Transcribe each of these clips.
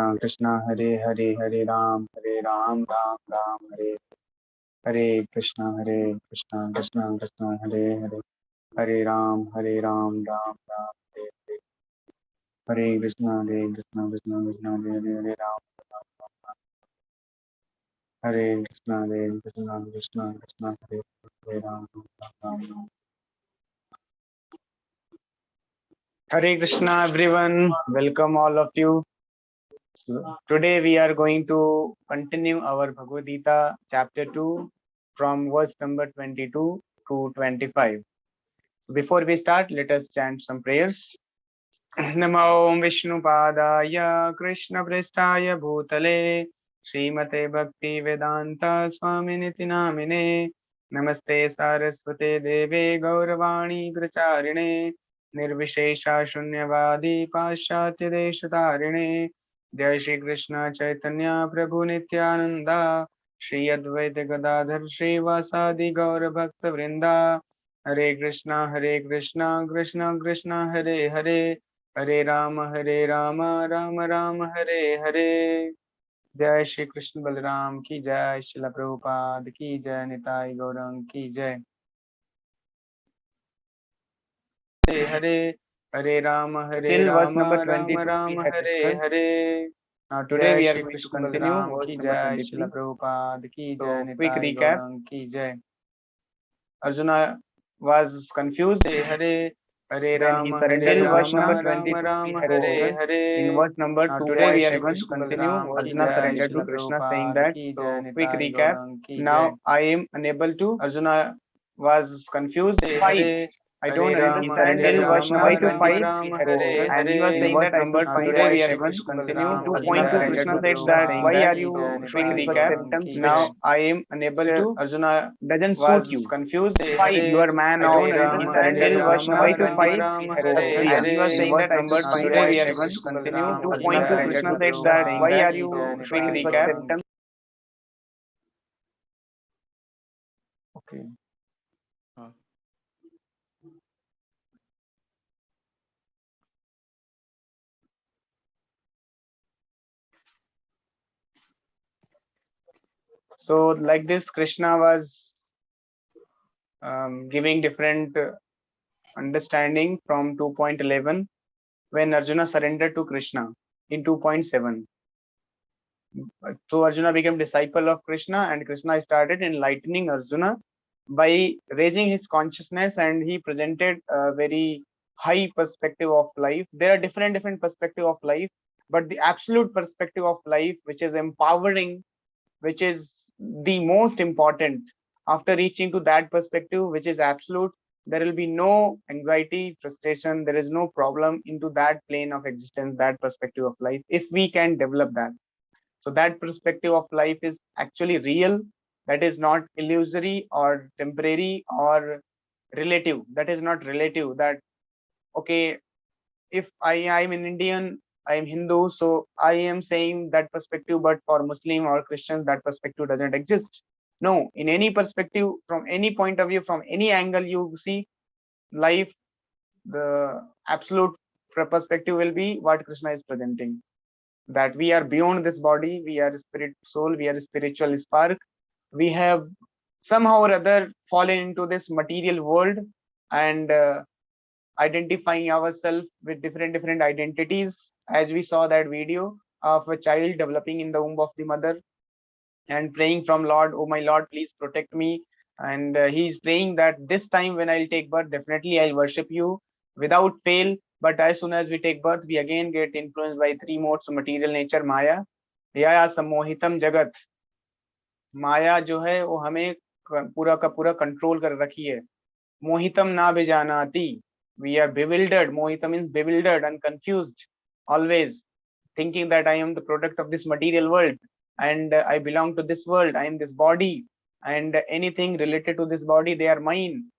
Krishna Hare Hare Hare Ram Ram Ram Hare Hare Krishna Krishna Krishna Hare Hare Hare Ram Ram Ram Hare Hare Krishna Krishna Krishna Hare Hare Hare Ram Hare Krishna Krishna Krishna Hare Ram Ram Hare Krishna everyone, welcome all of you. So, today we are going to continue our Bhagavad Gita chapter 2 from verse number 22 to 25. Before we start, let us chant some prayers. Namo Vishnu Padaya Krishna Prestaya Bhutale Srimate Bhakti Vedanta Swaminiti Namine Namaste Saraswate Deve Gauravani Pracharine Nirvishesha Shunyavadi Paschatya Deshatarine Jai Shri Krishna Chaitanya Prabhu Nityananda Shri Advaita Gadadhar Shri Vasadi Gaura Bhakta Vrinda Hare Krishna Krishna Krishna Hare Hare Hare Rama Rama Rama Hare Hare जय श्री कृष्ण बलराम की जय श्रील प्रभुपाद की जय निताई गौरंग की जय Hare Hare Ram Ram Ram Hare Hare today we are going to continue की जय श्रील प्रभुपाद की जय निताई गौरंग की जय Arjuna was confused. Hare Hare Ram Hare Ram Hare Hare. In verse number 2, today we are going to continue. Arjuna surrendered to Krishna, saying that. So, quick recap. Now I am unable to. Arjuna was confused. Fight. I don't understand verse number 25, and he was saying that number 5. Today we are going to continue. 2.2 Krishna said that why are you quick recap? Now I am unable to. Arjuna doesn't suit you. Confused. Fight. You are man of surrender verse number 5 and he was saying that number 5. Today we are going to continue. 2.2 Krishna said that why are you quick recap? Okay. So like this, Krishna was giving different understanding from 2.11 when Arjuna surrendered to Krishna in 2.7. So Arjuna became disciple of Krishna and Krishna started enlightening Arjuna by raising his consciousness, and he presented a very high perspective of life. There are different perspective of life, but the absolute perspective of life, which is empowering, which is the most important, after reaching to that perspective which is absolute, there will be no anxiety, frustration, there is no problem into that plane of existence, that perspective of life, if we can develop that. So that perspective of life is actually real, that is not illusory or temporary or relative, that is not relative, that okay, if I'm an Indian, I'm Hindu, so I am saying that perspective, but for Muslim or Christians, that perspective doesn't exist. No, in any perspective, from any point of view, from any angle you see life, the absolute perspective will be what Krishna is presenting. That we are beyond this body, we are spirit soul, we are spiritual spark. We have somehow or other fallen into this material world and identifying ourselves with different identities, as we saw that video of a child developing in the womb of the mother and praying from Lord, oh my Lord, please protect me. And he's praying that this time when I'll take birth, definitely I'll worship you without fail. But as soon as we take birth, we again get influenced by three modes of material nature, Maya, या सम्मोहितम जगत. माया जो है वो हमें पूरा का पूरा control कर रखी है. मोहितम ना बेजानाति, we are bewildered. Mohita means bewildered and confused, always thinking that I am the product of this material world and I belong to this world, I am this body, and anything related to this body, they are mine.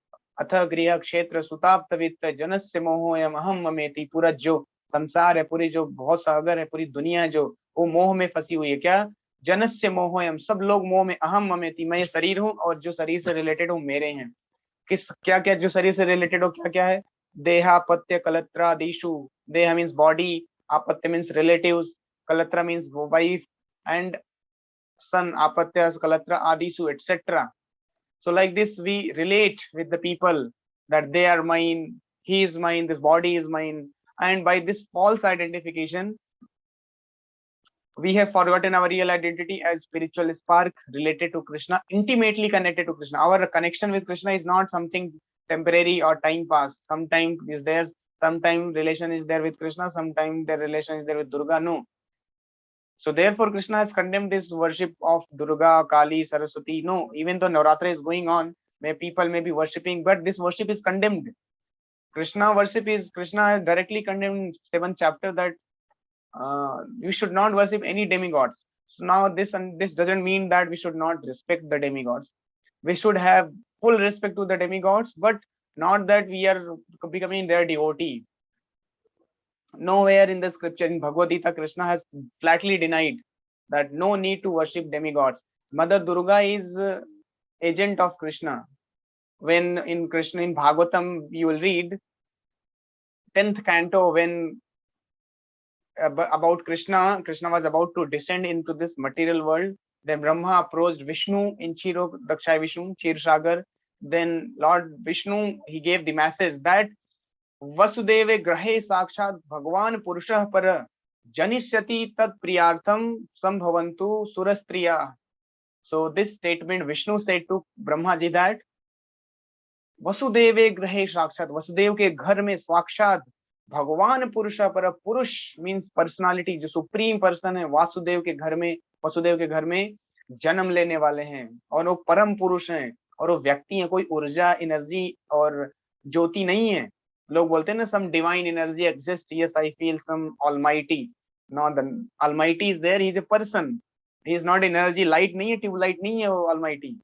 अथ गृह क्षेत्र सुताप्त वित्त जनस्य मोहोयम अहम ममेति. पूरा जो संसार है, पूरी जो बहुत सागर है, पूरी दुनिया जो वो मोह में फंसी हुई है. क्या? जनस्य मोहोयम, सब लोग मोह में. अहम ममेति, मैं ये शरीर हूँ और जो शरीर से रिलेटेड हूँ मेरे हैं. किस क्या क्या जो शरीर से रिलेटेड हो, क्या क्या है? देहापत्य कलत्रादिषु. Deh means body, apatya means relatives, Kalatra means wife, and son, apatya, kalatra, adisu, etc. So like this, we relate with the people that they are mine, he is mine, this body is mine. And by this false identification, we have forgotten our real identity as spiritual spark related to Krishna, intimately connected to Krishna. Our connection with Krishna is not something temporary or time pass. Sometime is there, sometime relation is there with Krishna, sometime the relation is there with Durga. No. So therefore, Krishna has condemned this worship of Durga, Kali, Saraswati. No, even though Navratra is going on, people may be worshipping, but this worship is condemned. Krishna worship is, Krishna has directly condemned in 7th chapter that you should not worship any demigods. So now this doesn't mean that we should not respect the demigods. We should have full respect to the demigods, but not that we are becoming their devotee. Nowhere in the scripture, in Bhagavad Gita, Krishna has flatly denied that no need to worship demigods. Mother Durga is agent of Krishna. When in Krishna, in Bhagavatam, you will read 10th canto, when about Krishna was about to descend into this material world. Then Brahma approached Vishnu in Chiro Dakshai Vishnu, Chir Sagar. Then Lord Vishnu, he gave the message that Vasudeve grahe sakshat Bhagwan Purushah para janishyati tat priyartham sambhavantu surastriya. So this statement Vishnu said to Brahma ji that वसुदेवे ग्रहे साक्षात, वसुदेव के घर में साक्षात भगवान पुरुष पर, पुरुष means personality, जो सुप्रीम पर्सन है, वासुदेव के घर में, वसुदेव के घर में जन्म लेने वाले हैं, और वो परम पुरुष हैं, और वो व्यक्ति हैं, कोई ऊर्जा, एनर्जी और ज्योति नहीं है. लोग बोलते हैं ना, some divine energy exist, yes I feel some almighty. No, the almighty is there, he is a person, he is not energy. Light नहीं है, ट्यूबलाइट नहीं है वो almighty.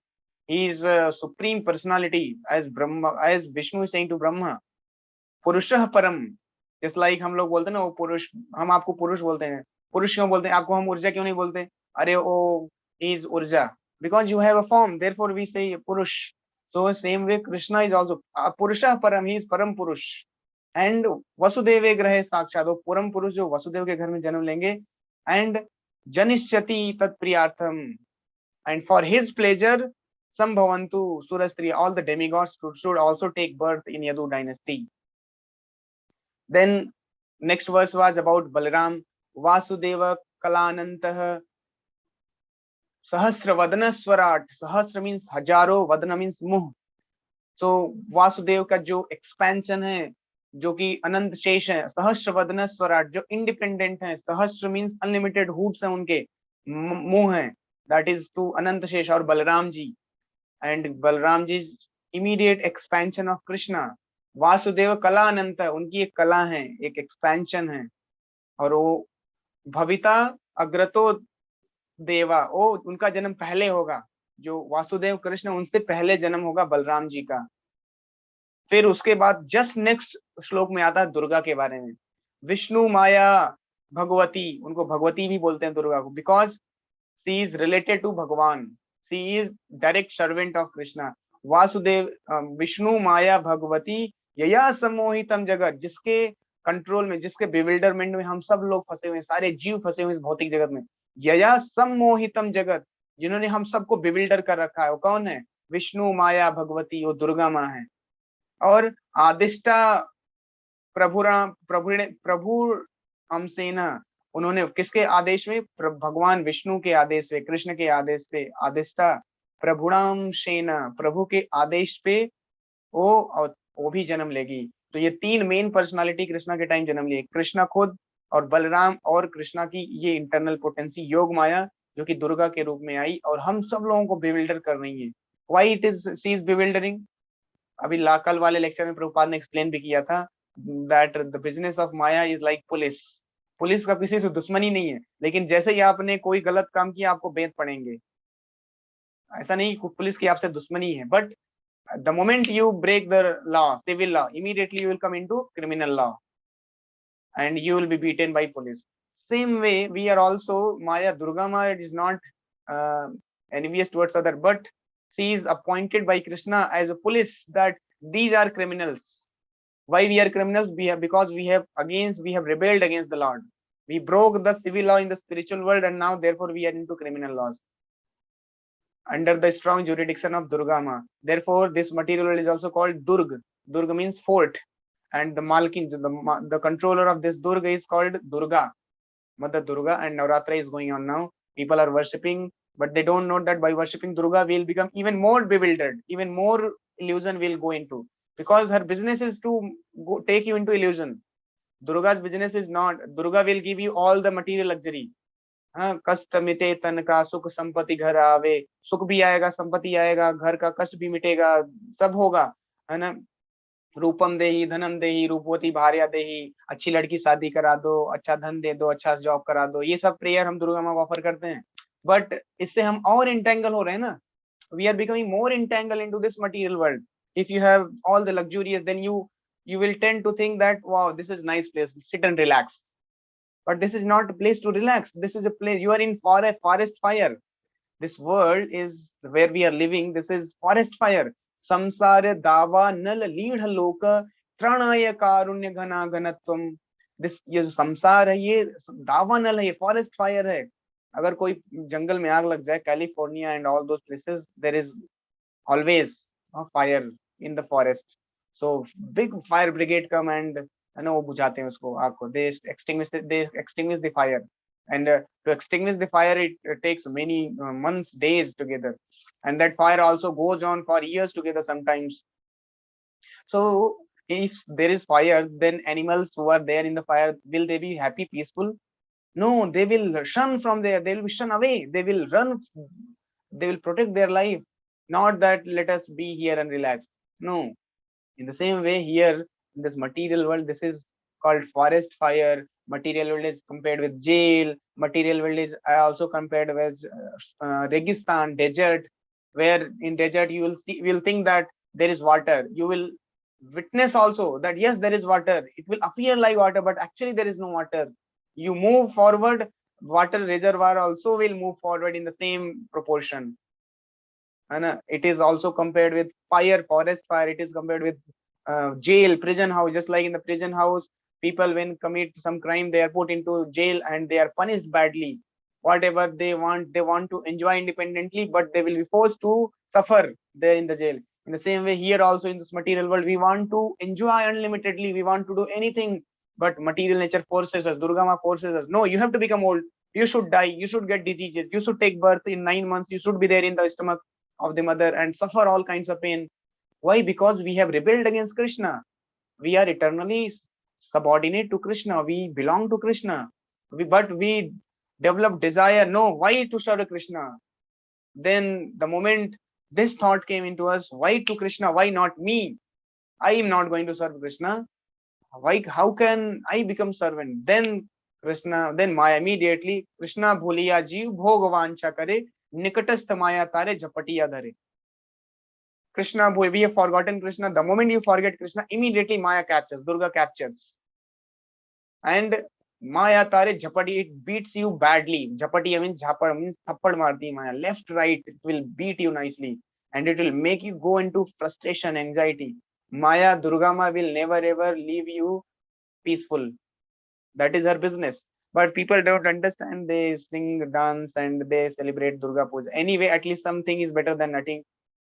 He is a supreme personality, as Brahma, as Vishnu is saying to Brahma. पुरुषः परम. Just like हम लोग बोलते हैं ना, वो पुरुष, हम आपको पुरुष बोलते हैं. पुरुष क्यों बोलते हैं? आपको हम ऊर्जा क्यों नहीं बोलते? अरे वो is ऊर्जा. Because you have a form, therefore we say पुरुष. So same way Krishna is also पुरुषः परम, he is परम पुरुष. And वसुदेवे ग्रहे साक्षात, वो परम पुरुष जो वसुदेव के घर में जन्म लेंगे. And जनिष्यति तत्प्रियार्थम, and for his pleasure Sambhavantu Surastri, all the demigods should also take birth in Yadu dynasty. Then next verse was about Balaram. Vasudeva Kalanantah Sahasra Vadana Swarat. Sahasra means hajaro, Vadana means muh. So Vasudev का जो expansion है, जो कि अनंत शेष है, सहस्र वदन स्वराट, जो independent है. सहस्र means unlimited hoots हैं उनके, मुंह है, that is to अनंत शेष. और Balram ji, and Balram ji's immediate expansion of Krishna. Vasudev कला अनंत है, उनकी एक कला है, एक एक्सपेंशन है. और वो भविता अग्रतो देवा, वो उनका जन्म पहले होगा, जो वासुदेव कृष्ण उनसे पहले जन्म होगा बलराम जी का. फिर उसके बाद जस्ट नेक्स्ट श्लोक में आता है दुर्गा के बारे में. विष्णु माया भगवती, उनको भगवती भी बोलते हैं दुर्गा को, because she is related to Bhagwan. She is direct servant of Krishna. Vasudev Vishnu माया भगवती यया सम्मोहितम जगत, जिसके कंट्रोल में, जिसके बिविल्डरमेंट में हम सब लोग फंसे हुए हैं, सारे जीव फंसे हुए इस भौतिक जगत में. यया सम्मोहितम जगत, जिन्होंने हम सबको बिविल्डर कर रखा है, वो कौन है? विष्णु माया भगवती, वो दुर्गा माँ है. और आदिष्टा प्रभु हमसेना, उन्होंने किसके आदेश में? भगवान विष्णु के आदेश पे, कृष्ण के आदेश पे. आदिष्टा प्रभुणाम सेना, प्रभु के आदेश पे वो भी जन्म लेगी. तो ये तीन मेन पर्सनालिटी कृष्णा के टाइम जन्म लिए, कृष्णा खुद और बलराम और कृष्णा की ये इंटरनल पोटेंसी योग माया, जो कि दुर्गा के रूप में आई और हम सब लोगों को बिविल्डर कर रही है. Why it is she is bewildering? अभी कल वाले लेक्चर में प्रभुपाद ने एक्सप्लेन भी किया था that the business of Maya is like police. Police का किसी से दुश्मनी नहीं है, लेकिन जैसे ही आपने कोई गलत काम किया आपको बेंत पड़ेंगे. ऐसा नहीं पुलिस की आपसे दुश्मनी है, but the moment you break the law, civil law, immediately you will come into criminal law and you will be beaten by police. Same way we are also Maya. Durga Maya is not envious towards other, but she is appointed by Krishna as a police that these are criminals. Why we are criminals? Because we have rebelled against the Lord. We broke the civil law in the spiritual world, and now therefore we are into criminal laws under the strong jurisdiction of Durga Ma. Therefore, this material world is also called Durg. Durg means fort, and the Malkin, the controller of this Durg is called Durga, Mother Durga, and Navratri is going on now. People are worshipping, but they don't know that by worshipping Durga, we'll become even more bewildered, even more illusion will go into, because her business is to take you into illusion. Durga's business is not. Durga will give you all the material luxury. हाँ, कष्ट मिटे तन का सुख संपत्ति घर आवे, सुख भी आएगा, संपत्ति आएगा, घर का कष्ट भी मिटेगा, सब होगा, है ना। रूपम देही धनम देही रूपवती भार्या देही, अच्छी लड़की शादी करा दो, अच्छा धन दे दो, अच्छा जॉब करा दो, ये सब प्रेयर हम दुर्गा माँ को ऑफर करते हैं। बट इससे हम और इंटेंगल हो रहे हैं ना, we are becoming more entangled into this material world. If you have all the luxurious, then you will tend to think that wow, this is nice place, sit and relax. But this is not a place to relax. This is a place, you are in for a forest fire. This world is where we are living. This is forest fire. Samsara dava nal lead loka tranaya karunya ghana ghanatvam. This ये जो संसार है, ये दावा नल है, ये forest fire है. अगर कोई जंगल में आग लग जाए, California and all those places, there is always fire in the forest. So big fire brigade come and है ना, वो बुझाते हैं उसको, आग को. They extinguish the fire, and to extinguish the fire, it takes many months, days together, and that fire also goes on for years together sometimes. So if there is fire, then animals who are there in the fire, will they be happy, peaceful? No, they will shun from there, they will be shun away, they will run, they will protect their life. Not that let us be here and relax. No. In the same way, here in this material world, this is called forest fire. Material world is compared with jail. Material world is also compared with Registan, desert, where in desert you will think that there is water. You will witness also that yes, there is water. It will appear like water, but actually there is no water. You move forward, water reservoir also will move forward in the same proportion. It is also compared with fire, forest fire. It is compared with jail, prison house. Just like in the prison house, people when commit some crime, they are put into jail and they are punished badly. Whatever they want to enjoy independently, but they will be forced to suffer there in the jail. In the same way, here also in this material world, we want to enjoy unlimitedly. We want to do anything, but material nature forces us. Durga Ma forces us. No, you have to become old. You should die. You should get diseases. You should take birth in 9 months. You should be there in the stomach of the mother and suffer all kinds of pain. Why? Because we have rebelled against Krishna. We are eternally subordinate to Krishna. We belong to Krishna. But we develop desire. No, why to serve Krishna? Then the moment this thought came into us, why to Krishna? Why not me? I am not going to serve Krishna. Why? How can I become servant? Then Krishna, then Maya immediately, Krishna bhuliya jeev bhogvancha kare, nikatastha maya tare jhapatiya dhare. Krishna, we have forgotten Krishna. The moment you forget Krishna, immediately Maya captures, Durga captures. And Maya tare jhapati, it beats you badly. Jhapatiya means jhapad, means thappad marti Maya. Left, right, it will beat you nicely. And it will make you go into frustration, anxiety. Maya, Durga Ma will never ever leave you peaceful. That is her business. But people don't understand. They sing, dance, and they celebrate Durga Puja. Anyway, at least something is better than nothing.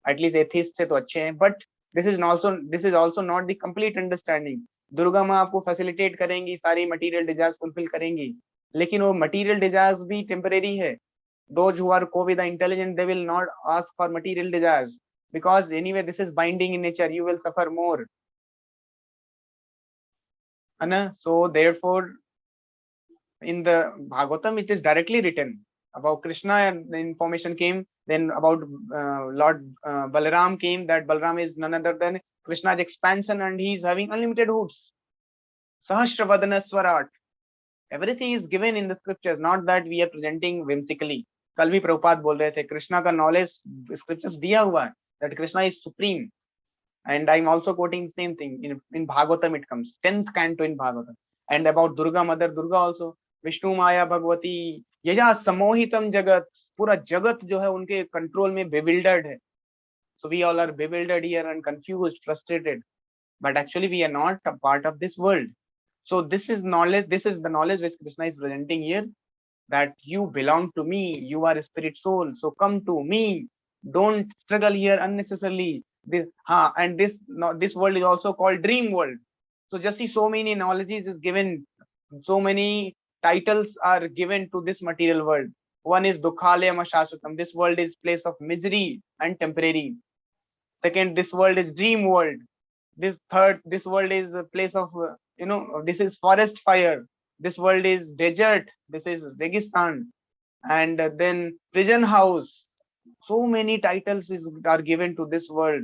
At least atheists से तो अच्छे हैं. But this is also not the complete understanding. Durga माँ आपको facilitate करेंगी, सारी material desires fulfill करेंगी, लेकिन वो material desires भी temporary है. Those who are co with the intelligent, they will not ask for material desires, because anyway this is binding in nature. You will suffer more. So therefore, in the Bhagavatam, it is directly written about Krishna, and the information came. Then about Lord Balaram came, that Balaram is none other than Krishna's expansion, and he is having unlimited hoods. Sahasravadana Swarat. Everything is given in the scriptures, not that we are presenting whimsically. कल भी प्रभुपाद बोल रहे थे, कृष्णा का knowledge scriptures दिया हुआ है, that Krishna is supreme. And I'm also quoting the same thing in Bhagavatam. It comes 10th canto in Bhagavatam. And about Durga Mother, Durga also, Vishnu माया भगवती यजा समोहितम जगत, पूरा जगत जो है उनके कंट्रोल में bewildered है. So we all are bewildered here and confused, frustrated, but actually we are not a part of this world. So this is knowledge. This is the knowledge which Krishna is presenting here, that you belong to me, you are a spirit soul, so come to me, don't struggle here unnecessarily. This and this, this world is also called dream world. So just see, so many knowledges is given, so many titles are given to this material world. One is dukhalayam ashashvatam, this world is place of misery and temporary. Second, this world is dream world. This third, this world is a place of this is forest fire. This world is desert, this is registan. And then prison house. So many titles are given to this world,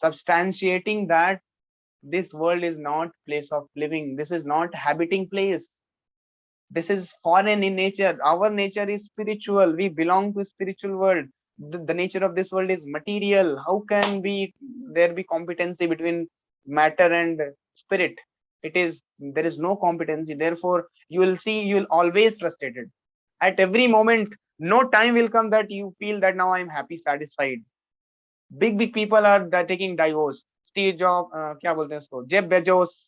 substantiating that this world is not place of living, this is not habiting place, this is foreign in nature. Our nature is spiritual, we belong to spiritual world. The nature of this world is material. How can there be competency between matter and spirit? It is, there is no competency. Therefore you will see, you will always frustrated at every moment. No time will come that you feel that now I am happy, satisfied. Big people are taking divorce. Steve Jobs, क्या बोलते हैं उसको, Jeff Bezos,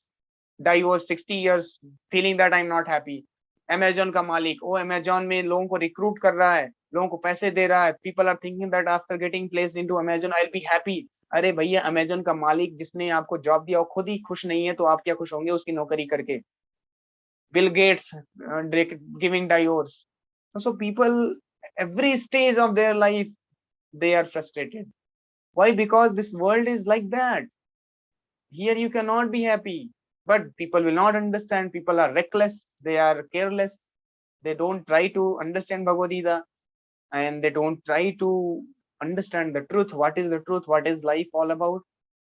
divorce 60 years, feeling that I'm not happy. Amazon का मालिक, वो Amazon में लोगों को रिक्रूट कर रहा है, लोगों को पैसे दे रहा है. People are thinking that after getting placed into Amazon I'll be happy. अरे भैया, Amazon का मालिक जिसने आपको जॉब दिया वो खुद ही खुश नहीं है, तो आप क्या खुश होंगे उसकी नौकरी करके? Bill Gates giving divorce. So people, every stage of their life, they are frustrated. Why? Because this world is like that. Here you cannot be happy. But people will not understand. People are reckless. They are careless. They don't try to understand Bhagavad Gita, and they don't try to understand the truth. What is the truth? What is life all about?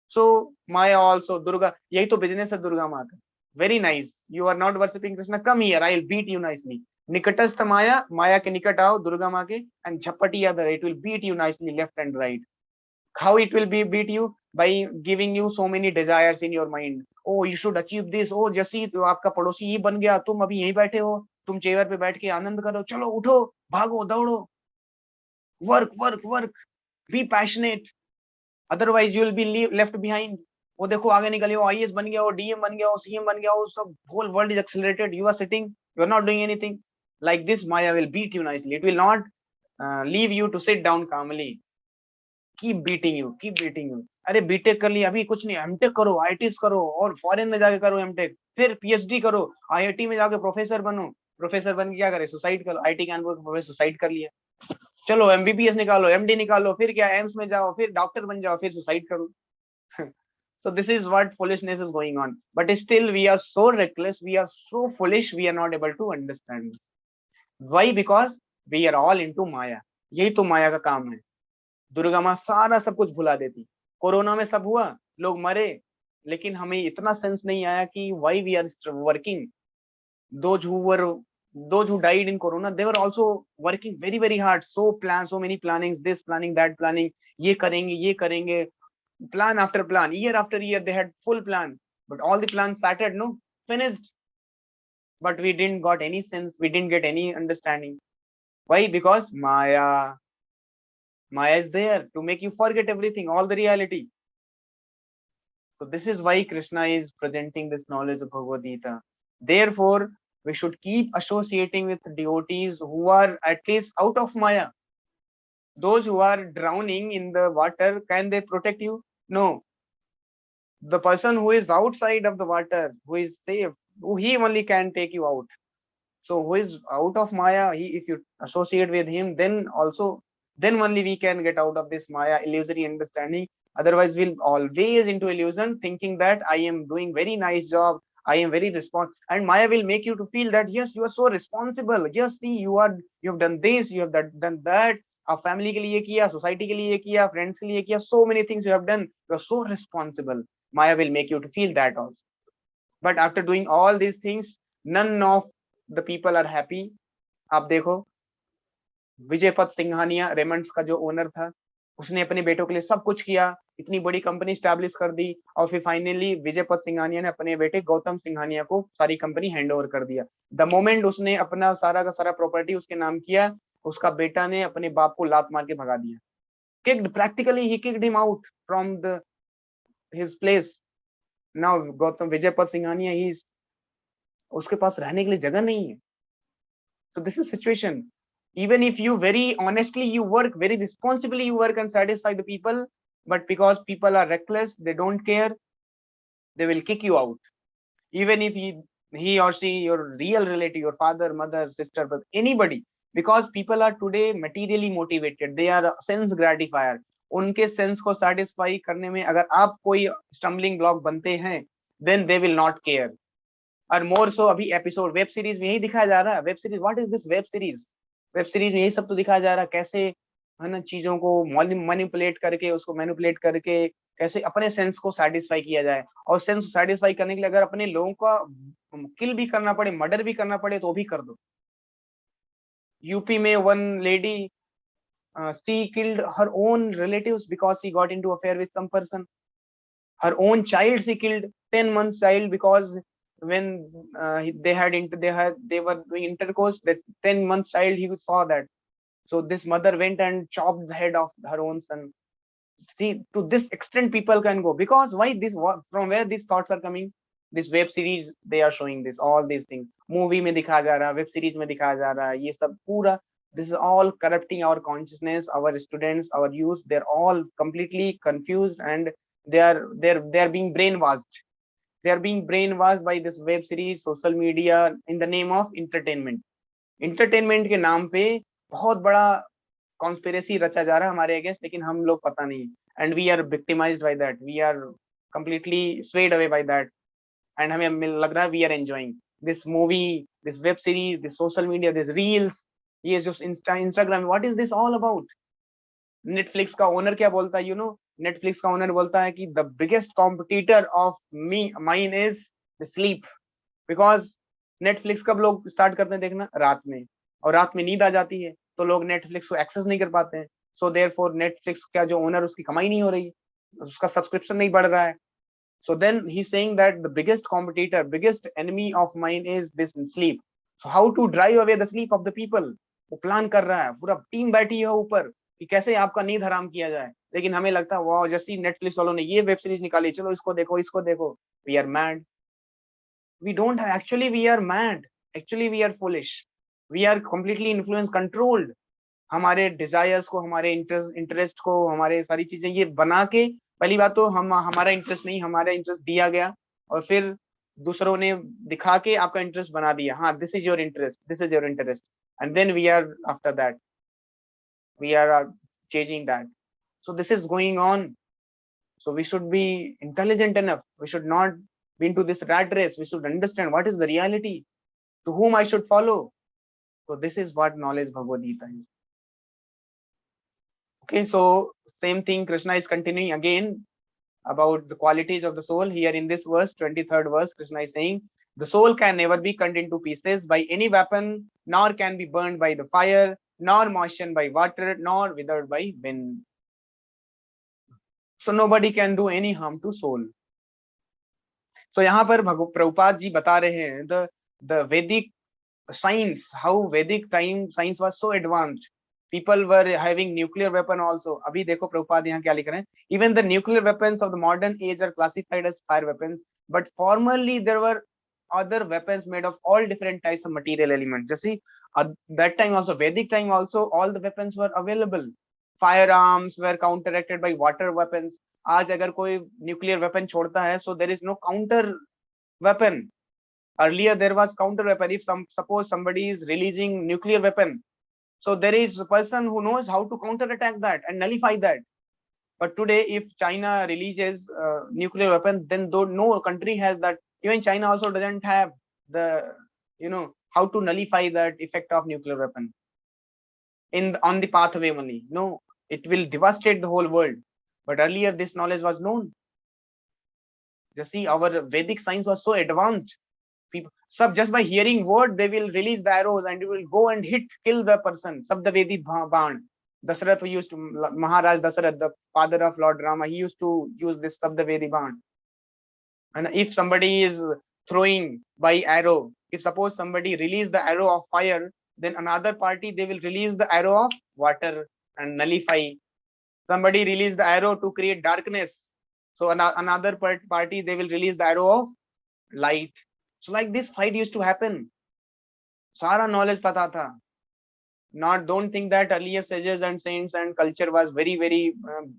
So Maya also, Durga, yahi to business hai Durga Mata. Very nice. You are not worshipping Krishna. Come here. I'll beat you nicely. Nikatastha Maya, Maya ke nikat aao, Durga Ma ke, and Jhapati other. It will beat you nicely left and right. How it will beat you? By giving you so many desires in your mind. Oh, you should achieve this. Oh, जैसी तो आपका पड़ोसी ये बन गया, तुम अभी यहीं बैठे हो, तुम चेयर पे बैठ के आनंद करो, चलो उठो, भागो, दौड़ो, work, work, work, be passionate. Otherwise you will be left behind. वो देखो आगे निकले हो, आईएएस बन गया हो, डीएम बन गया हो, सीएम बन गया हो, सब whole world is accelerated. You are sitting, you are not doing anything. Like this, Maya will beat you nicely. It will not leave you to sit down calmly. Keep beating you, keep beating you. अरे BTech कर लिया, अभी कुछ नहीं, MTech करो, ITs करो, और foreign में जाके करो एमटेक, फिर पीएचडी करो, आईआईटी में जाके प्रोफेसर बनो. प्रोफेसर बन के क्या करे? सुसाइड करो. आईटी कानपुर प्रोफेसर सुसाइड कर लिया. चलो एमबीबीएस निकालो, एमडी निकालो, फिर क्या, एम्स में जाओ, फिर डॉक्टर बन जाओ, फिर सुसाइड करो. So this is what foolishness is going on. But still we are so reckless, we are so foolish, we are not able to understand. Why? Because we are all into Maya. यही तो माया का काम है. दुर्गा माँ सारा सब कुछ भुला देती. कोरोना में सब हुआ, लोग मरे, लेकिन हमें इतना सेंस नहीं आया कि why we are working. Those who died in corona, they were also working very very hard. So many plannings, this planning, that planning, ये करेंगे, plan after plan, year after year they had full plan, but all the plans started, no, finished. But we didn't got any sense, we didn't get any understanding. Why? Because Maya is there to make you forget everything, all the reality. So this is why Krishna is presenting this knowledge of Bhagavad Gita. Therefore we should keep associating with devotees who are at least out of Maya. Those who are drowning in the water, can they protect you? No. The person who is outside of the water, who is safe, he only can take you out. So who is out of Maya, if you associate with him, then only we can get out of this Maya illusory understanding. Otherwise we'll always into illusion, thinking that I am doing very nice job, I am very responsible, and Maya will make you to feel that yes, you are so responsible. Yes, see, you have done this, you have done that. आप family के लिए किया, society के लिए किया, friends के लिए किया, so many things you have done, you are so responsible. Maya will make you to feel that also. But after doing all these things, none of the people are happy. आप देखो, Vijaypat Singhania, Raymond's का जो owner था, उसने अपने बेटों के लिए सब कुछ किया, इतनी बड़ी कंपनी स्टैब्लिश कर दी, और फिर फाइनली विजयपत सिंघानिया ने अपने बेटे गौतम सिंघानिया को सारी कंपनी हैंड ओवर कर दिया. द मोमेंट उसने अपना सारा का सारा प्रॉपर्टी उसके नाम किया, उसका बेटा ने अपने बाप को लात मार के भगा दिया. Kicked, practically he kicked him out from his place. Now Gautam Vijaypal Singhania, he is उसके पास रहने के लिए जगह नहीं है. So this is situation. Even if you very honestly, you work very responsibly, you work and satisfy the people, but because people are reckless, they don't care, they will kick you out. Even if he or she, your real relative, your father, mother, sister, but anybody, because people are today materially motivated, they are sense gratifier. उनके sense को satisfy करने में अगर आप कोई stumbling block बनते हैं, then they will not care. और मोर सो अभी एपिसोड वेब सीरीज में यही दिखाया जा रहा है. Web series, what is this web series? Web series में यही सब तो दिखाया जा रहा है, कैसे है ना चीजों को मैनिपुलेट करके, उसको मैनिपुलेट करके कैसे अपने सेंस को सेटिस्फाई किया जाए. और सेंस सेटिस्फाई करने के लिए अगर अपने लोगों का किल भी करना पड़े, मर्डर भी करना पड़े, तो भी कर दो. यूपी में one lady, she killed her own relatives because she got into affair with some person. Her own child she killed, 10 months child, because when they were doing intercourse, that 10 months child, he saw that. So this mother went and chopped the head of her own son. See, to this extent people can go. Because why this, from where these thoughts are coming? This web series, they are showing this, all these things. Movie में दिखाया जा रहा है, web series में दिखाया जा रहा है, ये सब पूरा, this is all corrupting our consciousness, our students, our youth. They're all completely confused, and they're being brainwashed. They are being brainwashed by this web series, social media, in the name of entertainment. Entertainment के नाम पे बहुत बड़ा conspiracy रचा जा रहा है हमारे अगेंस्ट, लेकिन हम लोग पता नहीं. And we are victimized by that. We are completely swayed away by that. And हमें लग रहा है we are enjoying this movie, this web series, this social media, this reels, ये जो Instagram, what is this all about? Netflix का owner क्या बोलता है, नेटफ्लिक्स का ओनर बोलता है कि the biggest competitor of mine is the sleep. Because Netflix कब लोग स्टार्ट करते हैं देखना? रात में. और रात में नींद आ जाती है, तो लोग नेटफ्लिक्स को एक्सेस नहीं कर पाते हैं. सो देयरफॉर नेटफ्लिक्स का जो ओनर, उसकी कमाई नहीं हो रही, उसका सब्सक्रिप्शन नहीं बढ़ रहा है. So then he saying that the biggest competitor, biggest enemy of mine is this sleep. So how to drive away the sleep of the people. वो प्लान कर रहा है, पूरा टीम बैठी है ऊपर कि कैसे आपका नींद हराम किया जाए. लेकिन हमें लगता है वाह, जैसे नेटफ्लिक्स वालों ने ये वेब सीरीज निकाली, चलो इसको देखो, इसको देखो. We are mad. We don't have, actually we are mad, actually we are foolish, we are completely influenced, controlled. हमारे डिजायर्स को, हमारे इंटरेस्ट को, हमारे सारी चीजें ये बना के, पहली बात तो हमारा इंटरेस्ट नहीं, हमारा इंटरेस्ट दिया गया, और फिर दूसरों ने दिखा के आपका इंटरेस्ट बना दिया. हाँ, this is your interest, this is your interest, and then we are after that, we are changing that. So this is going on. So we should be intelligent enough, we should not be into this rat race, we should understand what is the reality, to whom I should follow. So this is what knowledge Bhagavad Gita is. Okay, so same thing Krishna is continuing again about the qualities of the soul. Here in this verse, 23rd verse, Krishna is saying, the soul can never be cut into pieces by any weapon, nor can be burned by the fire, nor moistened by water, nor withered by wind. So nobody can do any harm to soul. So यहाँ पर प्रभुपाद जी बता रहे हैं the Vedic science, how Vedic time science was so advanced. People were having nuclear weapon also. अभी देखो प्रभुपाद यहाँ क्या लिख रहे हैं. Even the nuclear weapons of the modern age are classified as fire weapons, but formerly there were other weapons made of all different types of material elements. जैसे that time also, Vedic time also, all the weapons were available. Firearms were counteracted by water weapons. आज अगर कोई nuclear weapon छोड़ता है, so there is no counter weapon. Earlier there was counter weapon. If suppose somebody is releasing nuclear weapon, so there is a person who knows how to counter attack that and nullify that. But today, if China releases nuclear weapon, then though no country has that. Even China also doesn't have the, how to nullify that effect of nuclear weapon on the pathway only. No, it will devastate the whole world. But earlier this knowledge was known. You see, our Vedic science was so advanced. People, just by hearing word, they will release the arrows and it will go and kill the person. Sabdavedi Baan. Dasarath used to, Maharaj Dasarath, the father of Lord Rama, he used to use this Sabdavedi Baan. And if somebody is throwing by arrow, if suppose somebody release the arrow of fire, then another party, they will release the arrow of water and nullify. Somebody release the arrow to create darkness, so another party, they will release the arrow of light. So like this fight used to happen. Sara knowledge pata tha. Not don't think that earlier sages and saints and culture was very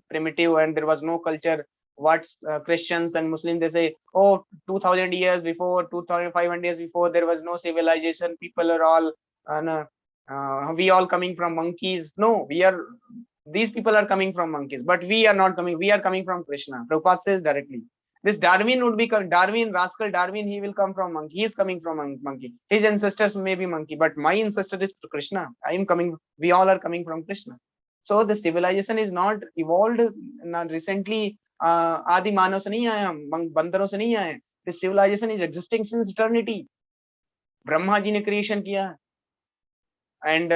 primitive and there was no culture. What Christians and Muslims, they say, oh, 2000 years before, 2500 years before, there was no civilization, people are all we all coming from monkeys. No, we are, these people are coming from monkeys, but we are not coming, we are coming from Krishna. Prabhupada says directly. This Darwin would be Darwin, rascal Darwin, he will come from monkey. He is coming from monkey. His ancestors may be monkey, but my ancestor is Krishna. I am coming, we all are coming from Krishna. So the civilization is not evolved not recently. आदि मानव से नहीं आया, बंदरों से नहीं आए. This civilization is existing since eternity. Brahma ji ने creation किया. And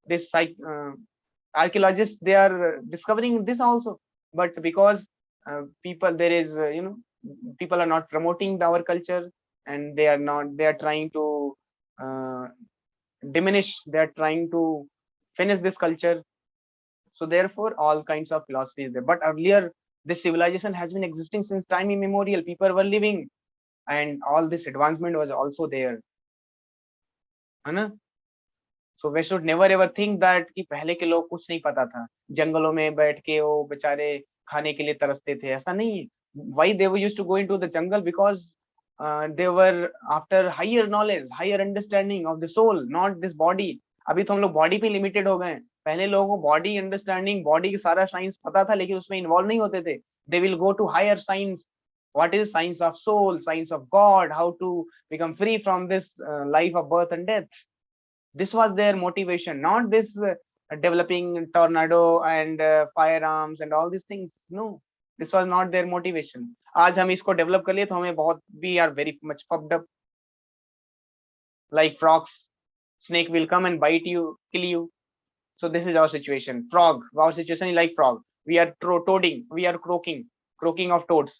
this archaeologists, they are discovering this also. But because people, there is people are not promoting our culture, and they are trying to diminish, they are trying to finish this culture. So therefore all kinds of philosophy is there. But earlier this civilization has been existing since time immemorial. People were living and all this advancement was also there, है ना? So we should never ever think that कि पहले के लोग कुछ नहीं पता था, जंगलों में बैठ के वो बेचारे खाने के लिए तरसते थे, ऐसा नहीं है. Why they were used to go into the jungle? Because they were after higher knowledge, higher understanding of the soul, not this body. अभी तो हम लोग बॉडी पे लिमिटेड हो गए. पहले लोगों को बॉडी अंडरस्टैंडिंग, बॉडी की सारा साइंस पता था, लेकिन उसमें इन्वॉल्व नहीं होते थे. They will go to higher science. What is science of soul, science of God, how to become free from this life of birth and death. This was their motivation, not this developing tornado and firearms and all these things. No, this was not their motivation. आज हम इसको develop कर लिए तो हमें बहुत, we are very much puffed up like frogs. Snake will come and bite you, kill you. So this is our situation. Frog, our situation is like frog. We are toading, we are croaking of toads.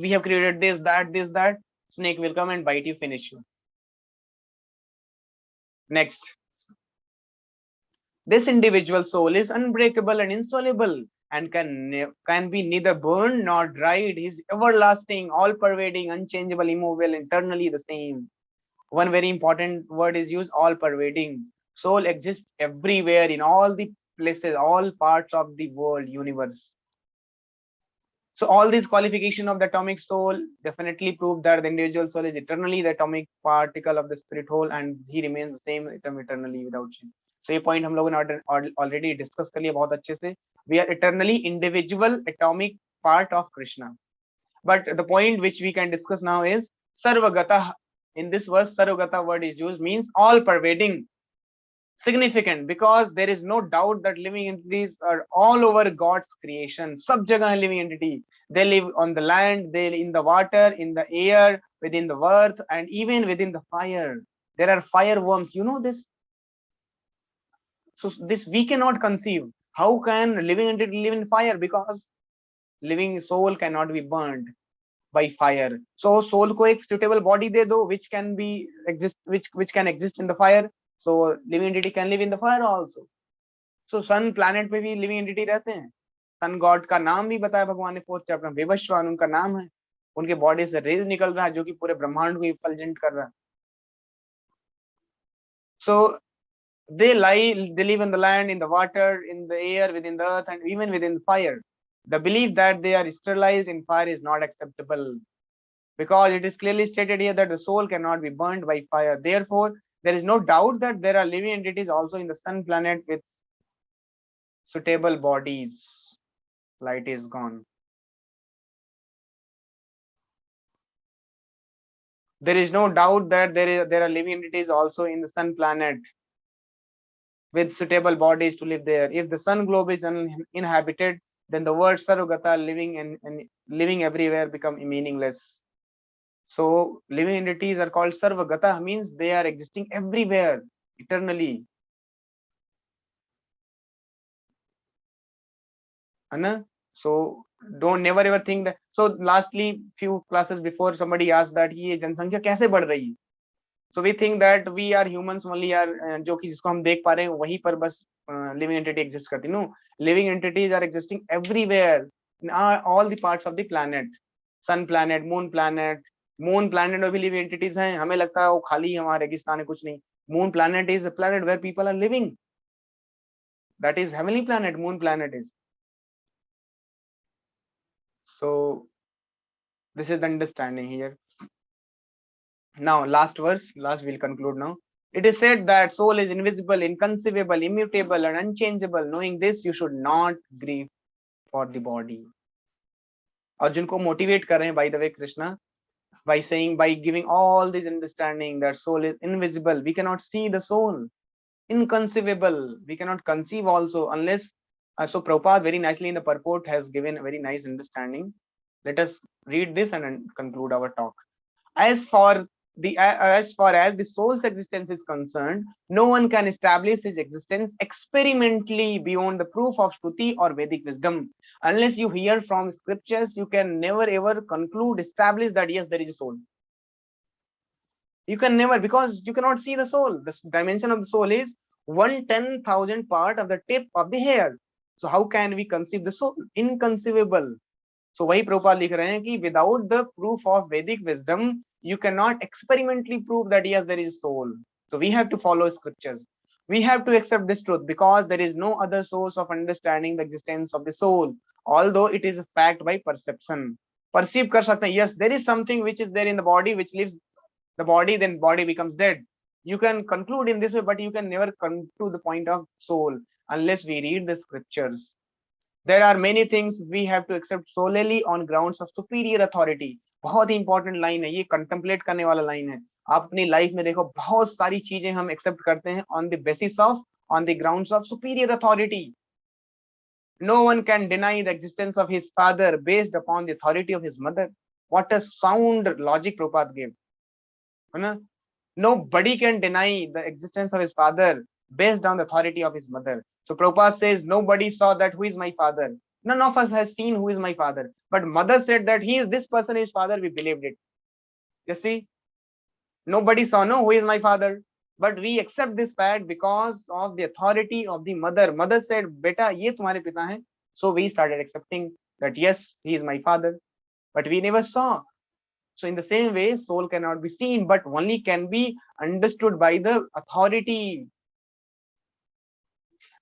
We have created this, that. Snake will come and bite you, finish you. Next, this individual soul is unbreakable and insoluble and can be neither burned nor dried. He is everlasting, all-pervading, unchangeable, immovable, internally the same. One very important word is used, all-pervading. Soul exists everywhere, in all the places, all parts of the world, universe. So all these qualification of the atomic soul definitely prove that the individual soul is eternally the atomic particle of the spirit whole, and he remains the same eternally without change. So ये point हम लोगों ने already discuss कर लिया बहुत अच्छे से. We are eternally individual atomic part of Krishna. But the point which we can discuss now is Sarvagata. In this verse, Sarvagata word is used, means all pervading. Significant, because there is no doubt that living entities are all over God's creation. Sab jagah hai living entity. They live on the land, they in the water, in the air, within the earth, and even within the fire. There are fire worms. You know this? So this we cannot conceive. How can living entity live in fire? Because living soul cannot be burned by fire. So soul को एक suitable body दे दो, which can be exist, which can exist in the fire. So living entity can live in the fire also. So sun planet पे भी living entity रहते हैं. Sun god का नाम भी बताया भगवान ने 4th chapter में, विवस्वान उनका नाम है. उनके बॉडी से रेज निकल रहा है जो कि पूरे ब्रह्मांड को इफल्जेंट कर रहा है. So they live in the land, in the water, in the air, within the earth, and even within the fire. The belief that they are sterilized in fire is not acceptable, because it is clearly stated here that the soul cannot be burned by fire. Therefore, there is no doubt that there are living entities also in the sun planet with suitable bodies. Light is gone. There is no doubt that there are living entities also in the sun planet with suitable bodies to live there. If the sun globe is uninhabited, then the word Sarvagata, living and living everywhere, become meaningless. So living entities are called Sarvagata, means they are existing everywhere eternally. Anna? So don't never ever think that. So lastly, few classes before, somebody asked that ये जनसंख्या कैसे बढ़ रही है? So we think that we are humans only are जो कि जिसको हम देख पा रहे हैं वहीं पर बस living entity exist करती. No, living entities are existing everywhere in all the parts of the planet. Sun planet, moon planet, moon planet में भी लिविंग एंटिटीज हैं, हमें लगता है वो खाली हमारा रेगिस्तान है, कुछ नहीं. Moon planet is a planet where people are living. That is heavenly planet, moon planet is. So this is the understanding here. Now last verse, last we'll conclude now. It is said that soul is invisible, inconceivable, immutable and unchangeable. Knowing this, you should not grieve for the body. Arjun को motivate कर रहे हैं, by the way, Krishna, by saying, by giving all this understanding that soul is invisible, we cannot see the soul. Inconceivable, we cannot conceive also unless so Prabhupada very nicely in the purport has given a very nice understanding. Let us read this and conclude our talk. As far as the soul's existence is concerned, no one can establish his existence experimentally beyond the proof of Shruti or Vedic wisdom. Unless you hear from scriptures, you can never ever conclude, establish that yes, there is a soul. You can never, because you cannot see the soul. The dimension of the soul is 1/10,000 part of the tip of the hair. So how can we conceive the soul? Inconceivable. So वही प्रभुपाद लिख रहे हैं कि without the proof of Vedic wisdom, you cannot experimentally prove that yes, there is soul. So we have to follow scriptures. We have to accept this truth because there is no other source of understanding the existence of the soul, although it is a fact by perception. Perceive कर सकते हैं, yes, there is something which is there in the body which leaves the body, then body becomes dead. You can conclude in this way, but you can never come to the point of soul unless we read the scriptures. There are many things we have to accept solely on grounds of superior authority. बहुत ही important line है ये, contemplate करने वाला line है. आप अपनी life में देखो बहुत सारी चीजें हम एक्सेप्ट करते हैं on the basis of, on the grounds of superior authority. No one can deny the existence of his father based upon the authority of his mother. What a sound logic Prabhupada gave. है ना? Nobody can deny the existence of his father based on the authority of his mother. So Prabhupada says, nobody saw that who is my father. None of us has seen who is my father. But mother said that he is this person, his father, we believed it. You see? Nobody saw, no, who is my father. But we accept this fact because of the authority of the mother. Mother said, beta, ye tumhare pita hai. So we started accepting that yes, he is my father. But we never saw. So in the same way, soul cannot be seen, but only can be understood by the authority.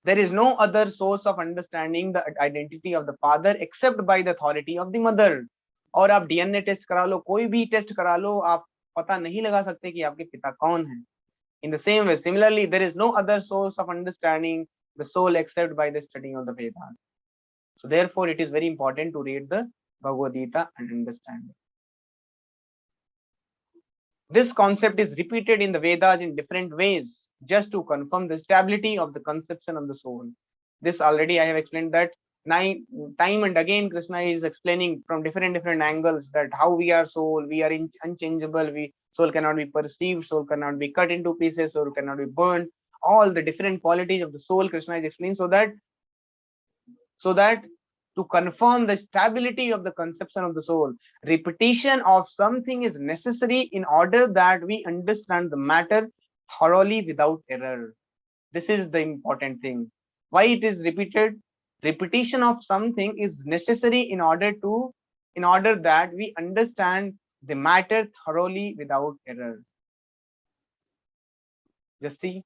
There is no other source of understanding the identity of the father except by the authority of the mother. और आप DNA test करा लो, कोई भी test करा लो, आप पता नहीं लगा सकते कि आपके पिता कौन हैं. In the same way, similarly, there is no other source of understanding the soul except by the studying of the Vedas. So therefore, it is very important to read the Bhagavad Gita and understand it. This concept is repeated in the Vedas in different ways just to confirm the stability of the conception of the soul. This already I have explained that time and again Krishna is explaining from different angles that how we are soul, we are unchangeable, soul cannot be perceived, soul cannot be cut into pieces, soul cannot be burned. All the different qualities of the soul Krishna is explaining so that to confirm the stability of the conception of the soul, repetition of something is necessary in order that we understand the matter thoroughly without error. This is the important thing. Why it is repeated? Repetition of something is necessary in order that we understand the matter thoroughly without error. Just see,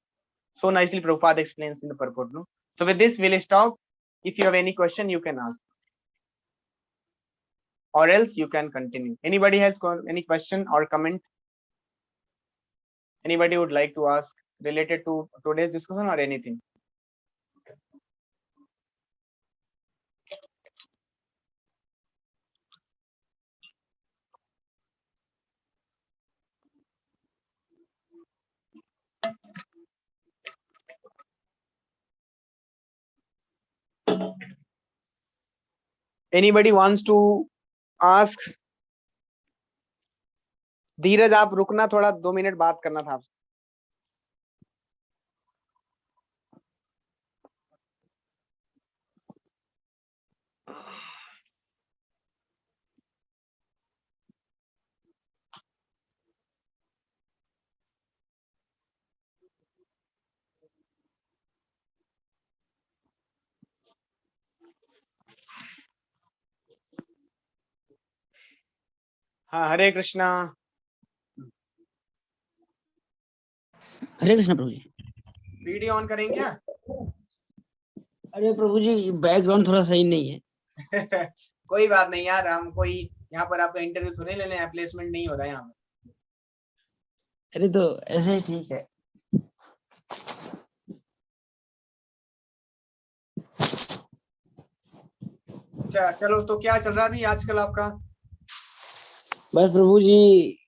so nicely Prabhupada explains in the purport. No? So with this, we'll stop. If you have any question, you can ask. Or else you can continue. Anybody has any question or comment? Anybody would like to ask related to today's discussion or anything? Anybody wants to ask? धीरज आप रुकना, थोड़ा 2 minute बात करना था आपसे. हाँ, हरे कृष्णा. हरे कृष्ण प्रभु जी। Video on करेंगे क्या? अरे प्रभु जी बैकग्राउंड थोड़ा सही नहीं है। कोई बात नहीं यार, हम कोई यहाँ पर आपका इंटरव्यू थोड़े ले लें, प्लेसमेंट नहीं हो रहा है यहाँ पर। अरे तो ऐसे ही ठीक है। अच्छा चलो, तो क्या चल रहा है अभी आजकल आपका? बस प्रभु जी